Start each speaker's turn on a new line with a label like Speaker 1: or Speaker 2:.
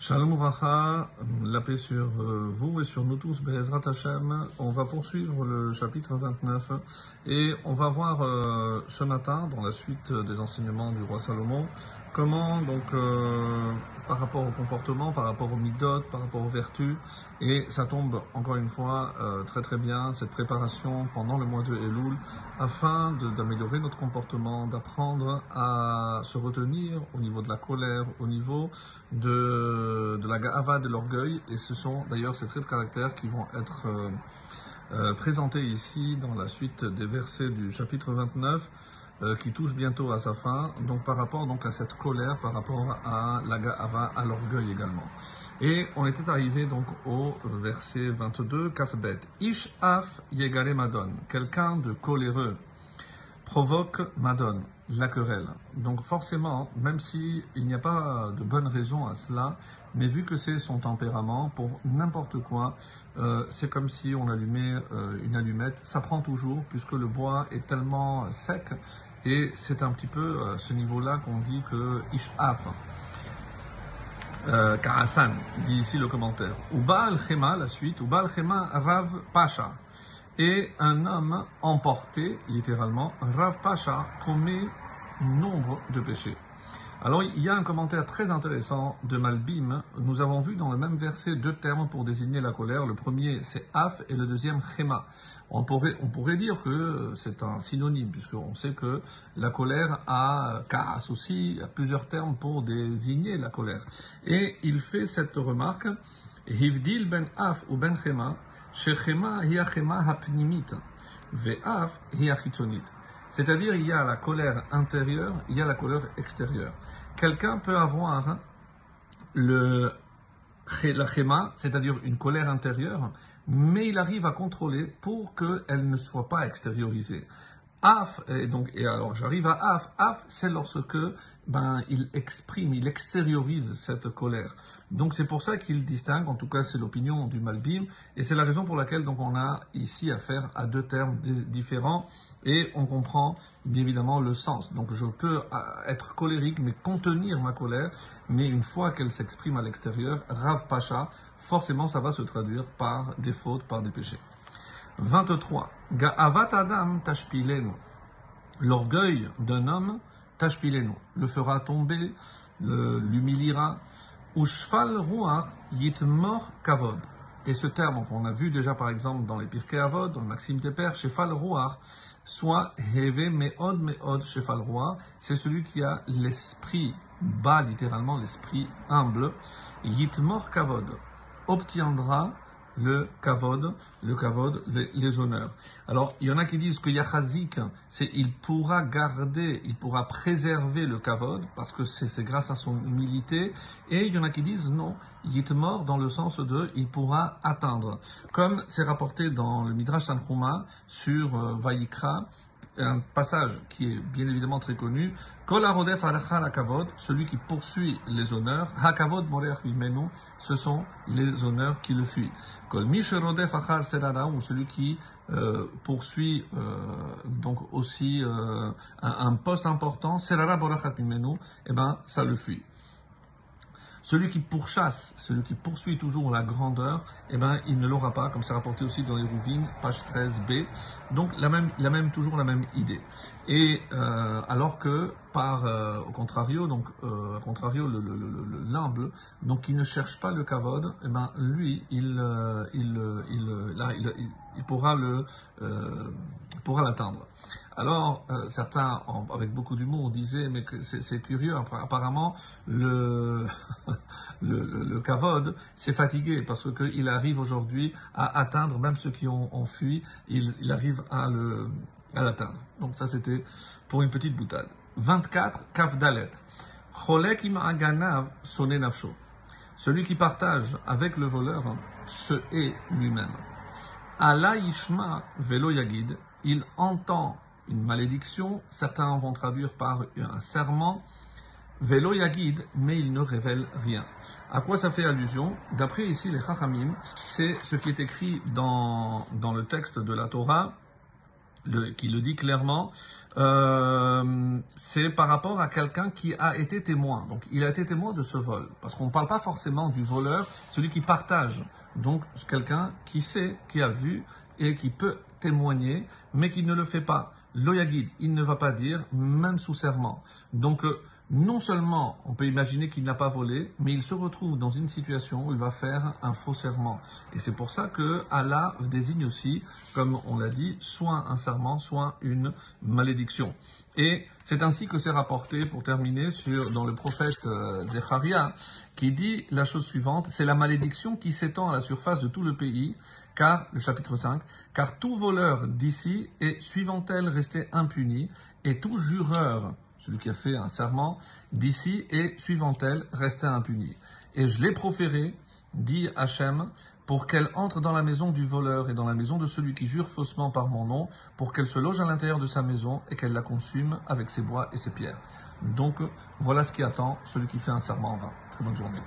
Speaker 1: Shalom Uvracha, la paix sur vous et sur nous tous, Be'ezrat Hashem. On va poursuivre le chapitre 29 et on va voir ce matin, dans la suite des enseignements du roi Salomon, comment donc par rapport au comportement, par rapport aux midot, par rapport aux vertus, et ça tombe encore une fois très très bien, cette préparation pendant le mois de Elul, afin d'améliorer notre comportement, d'apprendre à se retenir au niveau de la colère, au niveau de la ga'ava, de l'orgueil, et ce sont d'ailleurs ces traits de caractère qui vont être présentés ici dans la suite des versets du chapitre 29, qui touche bientôt à sa fin, donc par rapport donc à cette colère, par rapport à la ga'ava, à l'orgueil également. Et on était arrivé donc au verset 22, Kafbet. Ish af yegare madon. Quelqu'un de coléreux provoque madon, la querelle. Donc forcément, même s'il n'y a pas de bonne raison à cela, mais vu que c'est son tempérament, pour n'importe quoi, c'est comme si on allumait une allumette, ça prend toujours, puisque le bois est tellement sec, et c'est un petit peu ce niveau-là qu'on dit que Ish'af, Karasan, dit ici le commentaire. Uba al-Khema, la suite, Uba al-Khema Rav Pasha. Et un homme emporté, littéralement, Rav Pasha commet nombre de péchés. Alors, il y a un commentaire très intéressant de Malbim. Nous avons vu dans le même verset deux termes pour désigner la colère. Le premier, c'est af, et le deuxième, chema. On pourrait dire que c'est un synonyme, puisqu'on sait que la colère a kaas aussi, a plusieurs termes pour désigner la colère. Et il fait cette remarque, hivdil ben af ou ben chema, shechema hiya chema hapnimit, ve'af hiya chitzonit. C'est-à-dire, il y a la colère intérieure, il y a la colère extérieure. Quelqu'un peut avoir la chéma, c'est-à-dire une colère intérieure, mais il arrive à contrôler pour qu'elle ne soit pas extériorisée. Af, et alors j'arrive à af. Af, c'est lorsque il exprime, il extériorise cette colère. Donc c'est pour ça qu'il distingue, en tout cas c'est l'opinion du Malbim, et c'est la raison pour laquelle donc on a ici affaire à deux termes différents, et on comprend bien évidemment le sens. Donc je peux être colérique, mais contenir ma colère, mais une fois qu'elle s'exprime à l'extérieur, Rav Pasha, forcément ça va se traduire par des fautes, par des péchés. 23. Ga'avat Adam tashpilenu. L'orgueil d'un homme, tashpilenu, le fera tomber, l'humiliera. Ushfal ruach yitmor kavod. Et ce terme qu'on a vu déjà par exemple dans les Pirkei Avot, dans le Maxime des Pères, Shefal ruach, soit heve meod shefal ruach, c'est celui qui a l'esprit bas, littéralement l'esprit humble. Yitmor kavod, obtiendra le kavod, les honneurs. Alors, il y en a qui disent que yachazik, c'est il pourra garder, il pourra préserver le kavod, parce que c'est grâce à son humilité, et il y en a qui disent non, yitmor dans le sens de il pourra atteindre. Comme c'est rapporté dans le Midrash Tanchuma sur Vayikra, un passage qui est bien évidemment très connu, Kol harodef alachal hakavod, celui qui poursuit les honneurs, hakavod morer mimenu, ce sont les honneurs qui le fuient. Kol misherodef achal serara, ou celui qui poursuit donc aussi un poste important, serara borachat mimenu, ça le fuit. Celui qui pourchasse, celui qui poursuit toujours la grandeur, il ne l'aura pas, comme c'est rapporté aussi dans les Rouvines, page 13b. Donc, toujours la même idée. Et alors que, au contrario, l'humble, donc qui ne cherche pas le kavod, lui, il pourra l'atteindre. Alors, certains, avec beaucoup d'humour, disaient, mais que c'est curieux, apparemment, le kavod s'est fatigué, parce qu'il arrive aujourd'hui à atteindre, même ceux qui ont fui, il arrive à l'atteindre. Donc ça, c'était pour une petite boutade. 24, Kaf Dalet. Cholek im aganav soné nafsho. Celui qui partage avec le voleur se hait lui-même. Allah yishma velo yagid. Il entend une malédiction, certains vont traduire par un serment, Velo Yagid, mais il ne révèle rien. À quoi ça fait allusion? D'après ici les Chachamim, c'est ce qui est écrit dans le texte de la Torah, qui le dit clairement, c'est par rapport à quelqu'un qui a été témoin. Donc, il a été témoin de ce vol. Parce qu'on ne parle pas forcément du voleur, celui qui partage. Donc, quelqu'un qui sait, qui a vu et qui peut témoigner, mais qui ne le fait pas. Loyagid, il ne va pas dire, même sous serment. Donc, non seulement on peut imaginer qu'il n'a pas volé, mais il se retrouve dans une situation où il va faire un faux serment. Et c'est pour ça que Allah désigne aussi, comme on l'a dit, soit un serment, soit une malédiction. Et c'est ainsi que c'est rapporté, pour terminer, dans le prophète Zecharia, qui dit la chose suivante, c'est la malédiction qui s'étend à la surface de tout le pays, car, le chapitre 5, car tout voleur d'ici est suivant elle resté impuni, et tout jureur, celui qui a fait un serment, d'ici et suivant elle, restait impuni. Et je l'ai proféré, dit Hachem, pour qu'elle entre dans la maison du voleur et dans la maison de celui qui jure faussement par mon nom, pour qu'elle se loge à l'intérieur de sa maison et qu'elle la consume avec ses bois et ses pierres. Donc, voilà ce qui attend celui qui fait un serment en vain. Très bonne journée.